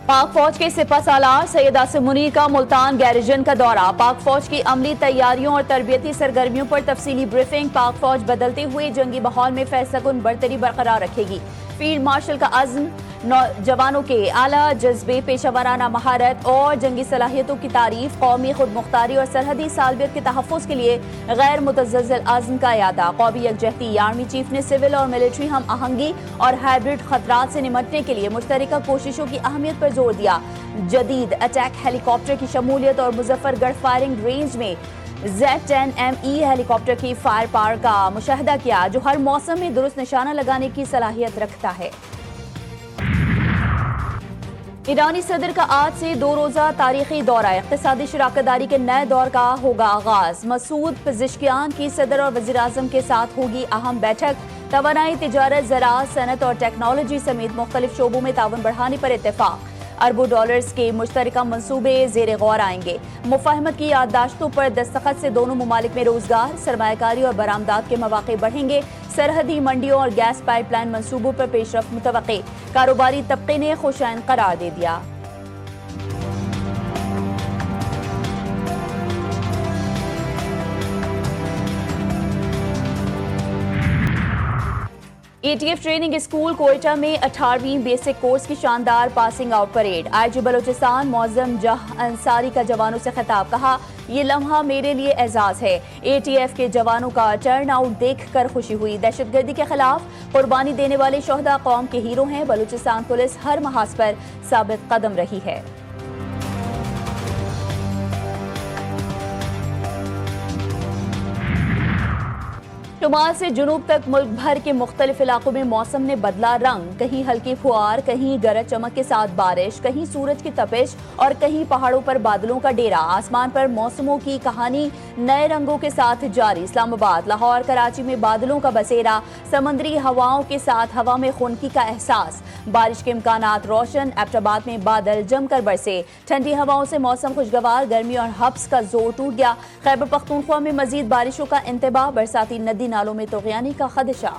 पाक फौज के सिपह सालार सैयद आसिम मुनीर का मुल्तान गैरिजन का दौरा। पाक फौज की अमली तैयारियों और तरबियती सरगर्मियों पर तफसीली ब्रीफिंग। पाक फौज बदलते हुए जंगी माहौल में फैसलाकुन बरतरी बरकरार रखेगी। फील्ड मार्शल का अज़्म नौजवानों के आला जज्बे, पेशा महारत और जंगी सलाहियतों की तारीफ, कौमी खुद मुख्तारी और सरहदी सालबियत के तहफ़्फ़ुज़ के लिए गैर मुतज़्ज़ल अज़्म का यादा। कौमी यकजहती। आर्मी चीफ ने सिविल और मिलिट्री हम आहंगी और हाइब्रिड खतरात से निमटने के लिए मुश्तरका कोशिशों की अहमियत पर जोर दिया। जदीद अटैक हेलीकॉप्टर की शमूलियत और मुजफ्फरगढ़ फायरिंग रेंज में Z-10ME हेलीकॉप्टर की फायर पावर का मुशाहिदा किया, जो हर मौसम में दुरुस्त निशाना लगाने की सलाहियत रखता है। ईरानी सदर का आज से 2 रोज़ा तारीखी दौरा। इक़्तिसादी शराकतदारी के नए दौर का होगा आगाज। मसूद पेज़ेश्कियान की सदर और वज़ीर आज़म के साथ होगी अहम बैठक। तवानाई, तिजारत, ज़राअत, सनत और टेक्नोलॉजी समेत मुख्तलिफ शोबों में ताउन बढ़ाने पर इत्तेफाक। अरबों डॉलर्स के मुश्तरका मंसूबे ज़ेर गौर आएंगे। मुफाहमत की याददाश्तों पर दस्तखत से दोनों ममालिक में रोजगार, सरमायाकारी और बरामदात के मौक़े बढ़ेंगे। सरहदी मंडियों और गैस पाइपलाइन मंसूबों पर पेशरफ्त मुतवक्के। कारोबारी तबके ने खुशैन करार दे दिया। ATF ट्रेनिंग स्कूल कोयटा में 18वीं बेसिक कोर्स की शानदार passing out parade. IG Balochistan Mauzam जह अंसारी का जवानों से खिताब। कहा, ये लम्हा मेरे लिए एजाज है। ATF के जवानों का टर्न आउट देख कर खुशी हुई। दहशतगर्दी के खिलाफ कुर्बानी देने वाले शोहदा कौम के हीरो हैं। बलूचिस्तान पुलिस हर महाज पर साबित कदम रही है। शुमाल से जुनूब तक मुल्क भर के मुख्तलिफ इलाकों में मौसम ने बदला रंग। कहीं हल्की फुआर, कहीं गरज चमक के साथ बारिश, कहीं सूरज की तपिश और कहीं पहाड़ों पर बादलों का डेरा। आसमान पर मौसमों की कहानी नए रंगों के साथ जारी। इस्लामाबाद, लाहौर, कराची में बादलों का बसेरा, समंदरी हवाओं के साथ हवा में खुनकी का एहसास। बारिश के इम्कानात रोशन। एबटाबाद में बादल जमकर बरसे। ठंडी हवाओं से मौसम खुशगवार। गर्मी और हब्स का जोर टूट गया। खैबर पख्तूनख्वा में मजीद बारिशों का इंतबाह। बरसाती नदी नालों में तोग़यानी का खदशा।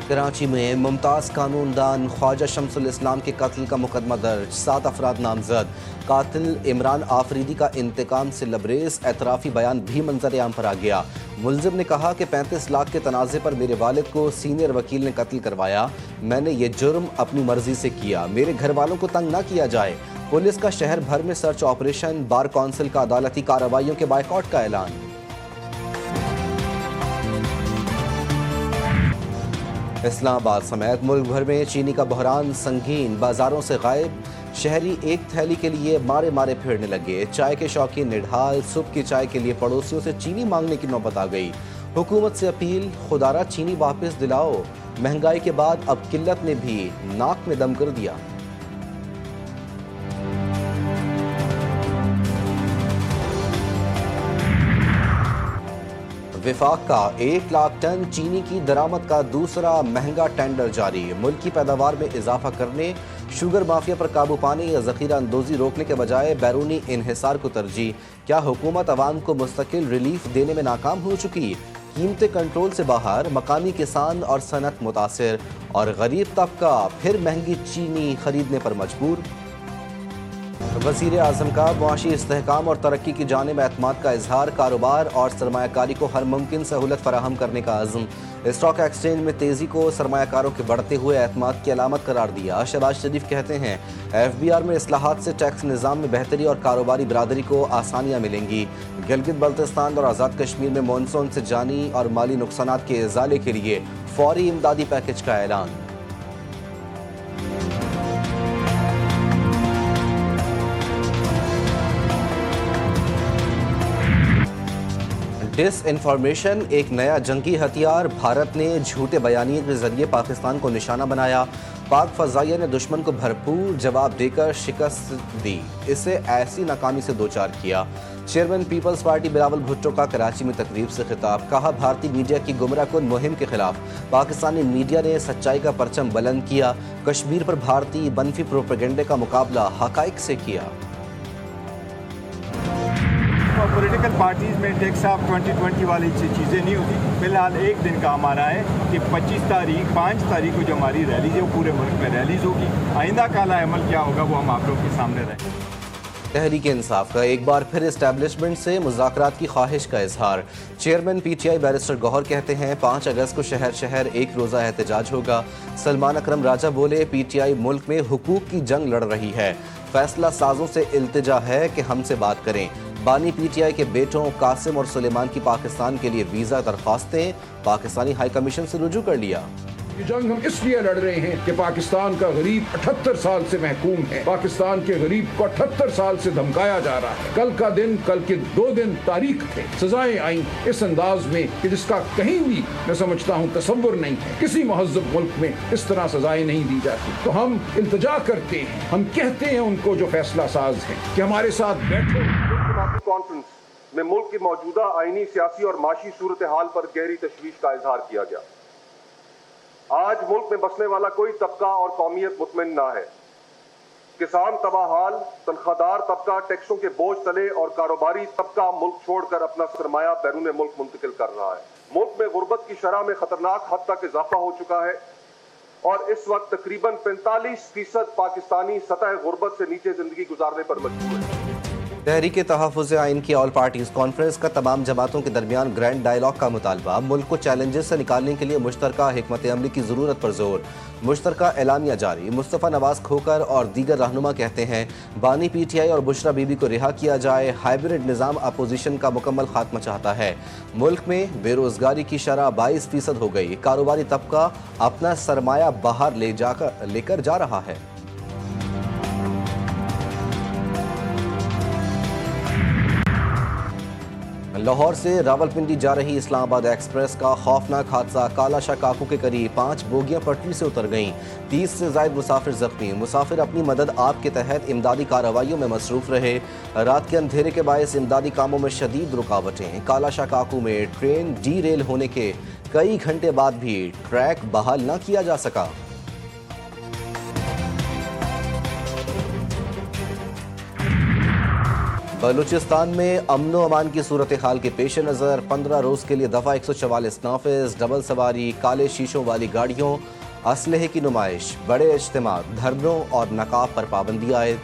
कराची में मुमताज़ कानूनदान ख्वाजा शमसुल इस्लाम के कत्ल का मुकदमा दर्ज। 7 अफराद नामजद। कातिल इमरान आफरीदी का इंतकाम से लबरेज एतराफ़ी बयान भी मंजर आम पर आ गया। मुलजिम ने कहा कि 35 लाख के तनाज़े पर मेरे वालिद को सीनियर वकील ने कत्ल करवाया। मैंने ये जुर्म अपनी मर्जी से किया। मेरे घर वालों को तंग न किया जाए। पुलिस का शहर भर में सर्च ऑपरेशन। बार कौंसिल का अदालती कार्रवाइयों के बायकॉट का ऐलान। इस्लामाबाद समेत मुल्क भर में चीनी का बहरान संगीन। बाजारों से गायब। शहरी एक थैली के लिए मारे मारे फिरने लगे। चाय के शौकीन निढाल। सुबह की चाय के लिए पड़ोसियों से चीनी मांगने की नौबत आ गई। हुकूमत से अपील, खुदारा चीनी वापस दिलाओ। महंगाई के बाद अब किल्लत ने भी नाक में दम कर दिया। विफाक का 1 लाख टन चीनी की दरामद का दूसरा महंगा टेंडर जारी। मुल्क की पैदावार में इजाफा करने, शुगर माफिया पर काबू पाने या ज़ख़ीरा अंदोज़ी रोकने के बजाय बैरूनी इन्हिसार को तरजीह। क्या हुकूमत अवाम को मुस्तकिल रिलीफ देने में नाकाम हो चुकी? कीमतें कंट्रोल से बाहर। मकामी किसान और सनत मुतासिर और गरीब तबका फिर महंगी चीनी खरीदने पर मजबूर। वज़ीर आज़म का मुआशी इस्तेहकाम और तरक्की की जानिब एतमाद का इजहार। कारोबार और सरमायाकारी को हर मुमकिन सहूलत फराहम करने का अज़्म। स्टॉक एक्सचेंज में तेज़ी को सरमायाकारों के बढ़ते हुए एतमाद की अलामत करार दिया। शहबाज शरीफ कहते हैं, FBR में इस्लाहात से टैक्स निज़ाम में बेहतरी और कारोबारी बरादरी को आसानियाँ मिलेंगी। गिलगित बल्तिस्तान और आज़ाद कश्मीर में मानसून से जानी और माली नुकसानात के इज़ाले के लिए फौरी इमदादी पैकेज का ऐलान। डिस इन्फॉर्मेशन एक नया जंगी हथियार। भारत ने झूठे बयानिए के जरिए पाकिस्तान को निशाना बनाया। पाक फ़ज़ाइया ने दुश्मन को भरपूर जवाब देकर शिकस्त दी। इसे ऐसी नाकामी से दो चार किया। चेयरमैन पीपल्स पार्टी बिलावल भुट्टो का कराची में तकरीब से खिताब। कहा, भारतीय मीडिया की गुमराहकुन मुहिम के खिलाफ पाकिस्तानी मीडिया ने सच्चाई का परचम बुलंद किया। कश्मीर पर भारतीय मनफी प्रोपेगेंडे का मुकाबला हक़ाइक़ से किया। पॉलिटिकल पार्टीज़ में टेक्स ऑफ 2020 वाली चीज़ें नहीं होती। फ़िलहाल एक दिन का हमारा है कि 25 तारीख 5 तारीख को जो हमारी रैली है वो पूरे मुल्क में रैलीज होगी। आइंदा काला अमल क्या होगा वो हम आप लोग के सामने रहें। तहरीक इंसाफ का एक बार फिर एस्टैब्लिशमेंट से मुज़ाकरात की ख्वाहिश का इजहार। चेयरमैन पीटीआई बैरिस्टर गौहर कहते हैं 5 अगस्त को शहर शहर एक रोज़ा एहतजाज होगा। सलमान अकरम राजा बोले पीटीआई मुल्क में हुकूक की जंग लड़ रही है, फैसला साजों से इल्तिजा है कि हमसे बात करें। बानी पीटीआई के बेटों कासिम और सुलेमान की पाकिस्तान के लिए वीज़ा दरख्वास्तें पाकिस्तानी हाई कमीशन से रुजू कर लिया। ये जंग हम इसलिए लड़ रहे हैं कि पाकिस्तान का गरीब 78 साल से महकूम है। पाकिस्तान के गरीब को 78 साल से धमकाया जा रहा है। कल का दिन, कल के 2 दिन तारीख थे, सजाएं आई इस अंदाज में कि जिसका कहीं भी मैं समझता हूँ तसव्वुर नहीं है। किसी महज़्ज़ब मुल्क में इस तरह सजाएं नहीं दी जाती। तो हम इल्तिजा करते हैं, हम कहते हैं उनको जो फैसला साज हैं कि हमारे साथ बैठो। कॉन्फ्रेंस में मुल्क की मौजूदा आईनी, सियासी और माशी सूरत हाल पर गहरी तशवीश का इजहार किया गया। आज मुल्क में बसने वाला कोई तबका और कौमियत मुतमिन ना है। किसान तबाहाल, तनख्वाहदार तबका टैक्सों के बोझ तले और कारोबारी तबका मुल्क छोड़कर अपना सरमाया बैरून मुल्क मुंतकिल कर रहा है। मुल्क में गुर्बत की शरह में खतरनाक हद तक इजाफा हो चुका है और इस वक्त तकरीबन 45% पाकिस्तानी सतह गुर्बत से नीचे जिंदगी गुजारने पर मजबूर है। तहरीक तहफ़्फ़ुज़ आइन की ऑल पार्टीज़ कॉन्फ्रेंस का तमाम जमातों के दरमियान ग्रैंड डायलॉग का मुतालबा। मुल्क को चैलेंजेस से निकालने के लिए मुश्तरका हिकमत अमली की ज़रूरत पर जोर। मुश्तरका एलानिया जारी। मुस्तफ़ा नवाज़ खोकर और दीगर रहनुमा कहते हैं बानी पीटीआई और बुशरा बीबी को रिहा किया जाए। हाइब्रिड निज़ाम अपोजिशन का मुकम्मल खात्मा चाहता है। मुल्क में बेरोज़गारी की शरह 22% हो गई। कारोबारी तबका अपना सरमाया बाहर लेकर जा रहा है। लाहौर से रावलपिंडी जा रही इस्लामाबाद एक्सप्रेस का खौफनाक हादसा। काला शाह काकू के करीब 5 बोगियां पटरी से उतर गईं। 30 से ज़ायद मुसाफिर जख्मी। मुसाफिर अपनी मदद आप के तहत इमदादी कार्रवाइयों में मसरूफ़ रहे। रात के अंधेरे के बायस इमदादी कामों में शदीद रुकावटें। काला शाह काकू में ट्रेन डी रेल होने के कई घंटे बाद भी ट्रैक बहाल न किया जा सका। बलूचिस्तान में अमनो अमान की सूरत हाल के पेश नज़र 15 रोज़ के लिए दफ़ा 144 नाफिज, डबल सवारी, काले शीशों वाली गाड़ियों, असलहे की नुमाइश, बड़े इज्तिमा, धरनों और नकाब पर पाबंदी आयद।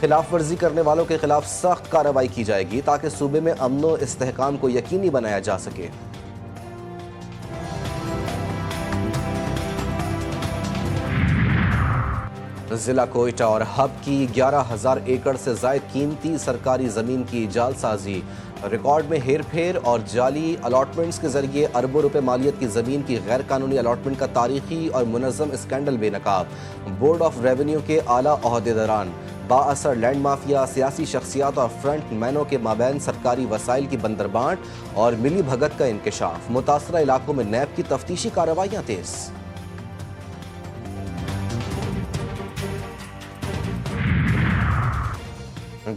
खिलाफ वर्जी करने वालों के खिलाफ सख्त कार्रवाई की जाएगी ताकि सूबे में अमन व इस्तेहकाम को यकीनी बनाया जा सके। जिला कोयटा और हब की 11,000 एकड़ से जायद कीमती सरकारी ज़मीन की जालसाजी। रिकॉर्ड में हेर फेर और जाली अलॉटमेंट्स के जरिए अरबों रुपए मालियत की ज़मीन की गैर कानूनी अलॉटमेंट का तारीखी और मुनज़्ज़म स्कैंडल बेनकाब। बोर्ड ऑफ रेवेन्यू के आला ओहदेदारान, बाअसर लैंड माफिया, सियासी शख्सियात और फ्रंट मैनों के माबैन सरकारी वसाइल की बंदरबांट और मिली भगत का इंकशाफ। मुतासरा इलाकों में नैब की तफ्तीशी कार्रवाइयाँ तेज़।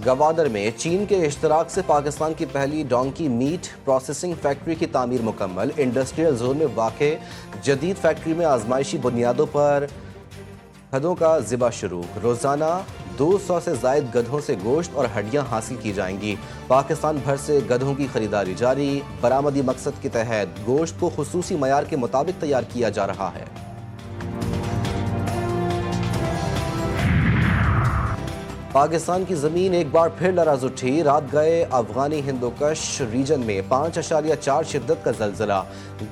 गवादर में चीन के इश्तराक से पाकिस्तान की पहली डोंकी मीट प्रोसेसिंग फैक्ट्री की तामीर मुकम्मल। इंडस्ट्रियल जोन में वाक़े जदीद फैक्ट्री में आजमाइशी बुनियादों पर गधों का ज़िबा शुरू। रोज़ाना 200 से ज़ायद गधों से गोश्त और हड्डियां हासिल की जाएंगी। पाकिस्तान भर से गधों की खरीदारी जारी। बरामदी मकसद के तहत गोश्त को खुसूसी मयार के मुताबिक तैयार किया जा रहा है। पाकिस्तान की ज़मीन एक बार फिर लरज़ उठी। रात गए अफगानी हिंदोकश रीजन में 5.4 शिद्दत का ज़लज़ला।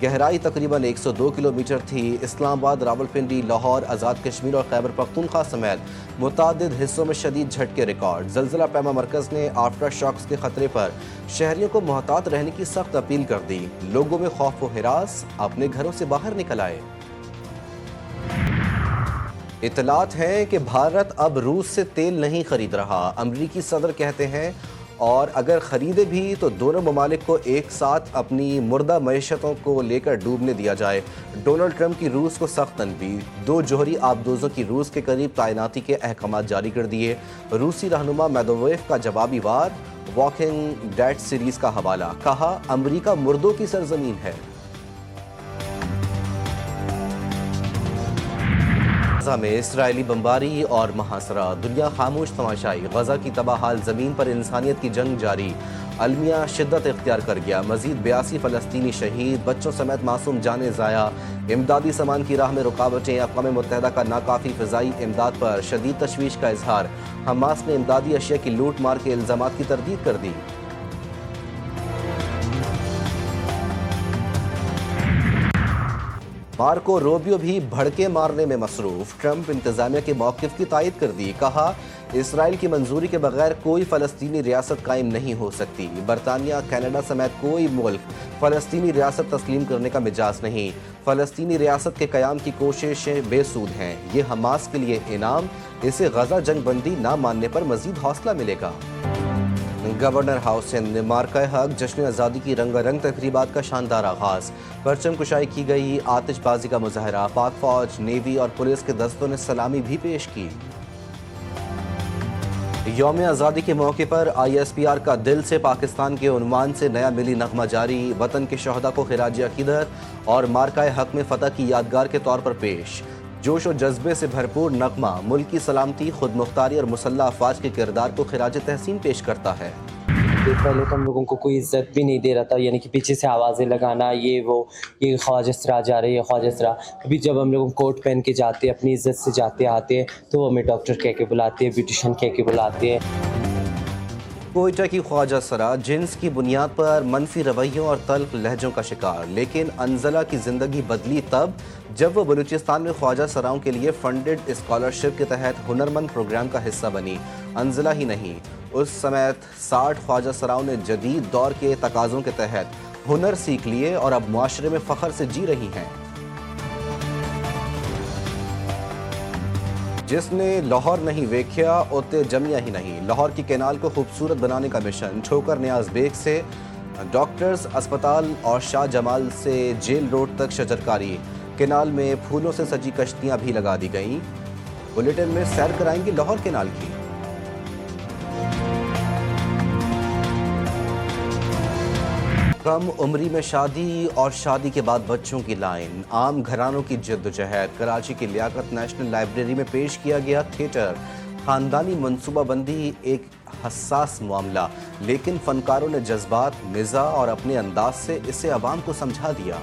गहराई तकरीबन 102 किलोमीटर थी। इस्लामाबाद, रावलपिंडी, लाहौर, आज़ाद कश्मीर और खैबर पख्तूनख्वा समेत मुतादिद हिस्सों में शदीद झटके रिकॉर्ड। ज़लज़ला पैमा मरकज़ ने आफ्टर शॉक्स के खतरे पर शहरियों को मोहतात रहने की सख्त अपील कर दी। लोगों में खौफ व हिरास, अपने घरों से बाहर निकल आए। इतलात है कि भारत अब रूस से तेल नहीं खरीद रहा। अमरीकी सदर कहते हैं और अगर खरीदे भी तो दोनों ममालिक को एक साथ अपनी मुर्दा मईशतों को लेकर डूबने दिया जाए। डोनाल्ड ट्रंप की रूस को सख्त तनबीह। 2 जोहरी आबदोजों की रूस के करीब तैनाती के अहकाम जारी कर दिए। रूसी रहनुमा मेदवेव का जवाबी वार। वॉकिंग डेड सीरीज़ का हवाला, कहा अमरीका मुर्दों की सरजमीन है। गजा में इसराइली बमबारी और महासरा, दुनिया खामोश तमाशाई। गजा की तबाहाल ज़मीन पर इंसानियत की जंग जारी। अलमिया शिद्दत इख्तियार कर गया। मजीद 82 फ़लस्तीनी शहीद, बच्चों समेत मासूम जाने ज़ाया। इमदादी सामान की राह में रुकावटें, अक़वाम मुत्तहिदा का नाकाफ़ी फ़िज़ाई इमदाद पर शदीद तशवीश का इजहार। हमास ने इमदादी अशिया की लूट मार के इल्ज़ामात की तरदीद कर दी। मार्को रूबियो भी भड़के मारने में मसरूफ। ट्रंप इंतजामिया के मौक़िफ़ की तायद कर दी। कहा, इसराइल की मंजूरी के बगैर कोई फ़लस्तीनी रियासत कायम नहीं हो सकती। बरतानिया, कनाडा समेत कोई मुल्क फ़लस्तीनी रियासत तस्लीम करने का मिजाज नहीं। फ़लस्तीनी रियासत के क़याम की कोशिशें बेसूद हैं। ये हमास के लिए इनाम, इसे गज़ा जंग बंदी ना मानने पर मज़ीद हौसला मिलेगा। गवर्नर हाउस सिंध में मार्का हक जश्न आज़ादी की रंगारंग तकरीबात का शानदार आगाज़। परचम कुशाई की गई, आतिशबाजी का मुजाहरा। पाक फौज, नेवी और पुलिस के दस्तों ने सलामी भी पेश की। यौम आज़ादी के मौके पर ISPR का दिल से पाकिस्तान के उन्वान से नया मिली नगमा जारी। वतन के शहदा को खिराज अकीदत और मार्का हक में फ़तह की यादगार के तौर पर पेश। जोश और जज्बे से भरपूर नगमा मुल्क की सलामती, खुद मुख्तारी और मुसल्लह अफवाज के किरदार को खिराज तहसीन पेश करता है। पहले तो हम लोगों को कोई इज्जत भी नहीं दे रहा था, यानी कि पीछे से आवाज़ें लगाना, ये वो, ये ख्वाजा सरा जा रही है, ख्वाजा सरा। अभी जब हम लोग कोट पहन के जाते हैं, अपनी इज्जत से जाते आते हैं, तो वो हमें डॉक्टर कह के बुलाते हैं, ब्यूटिशन कह के बुलाते हैं। कोयटा की ख्वाजा सरा जिन्स की बुनियाद पर मनफी रवैयों और तल्ख लहजों का शिकार, लेकिन अंजला की ज़िंदगी बदली तब जब वो बलूचिस्तान में ख्वाजा सराओं के लिए फंडेड स्कॉलरशिप के तहत हुनरमंद प्रोग्राम का हिस्सा बनी। अंजला ही नहीं, उस समय 60 ख्वाजा सराओं ने जदीद दौर के तकाज़ों के तहत हुनर सीख लिए और अब मुआशरे में फ़ख्र से जी रही हैं। जिसने लाहौर नहीं वेख्या ओते जमिया ही नहीं। लाहौर की कैनाल को खूबसूरत बनाने का मिशन छोकर नियाज बेग से डॉक्टर्स अस्पताल और शाह जमाल से जेल रोड तक शजरकारी। कैनाल में फूलों से सजी कश्तियां भी लगा दी गईं। बुलेटिन में सैर कराएंगे लाहौर कैनाल की। कम उम्री में शादी और शादी के बाद बच्चों की लाइन, आम घरानों की जद्दोजहद। कराची की लियाकत नेशनल लाइब्रेरी में पेश किया गया थिएटर। खानदानी मनसूबाबंदी एक हसास मामला, लेकिन फनकारों ने जज्बात, मिज़ा और अपने अंदाज से इसे अवाम को समझा दिया।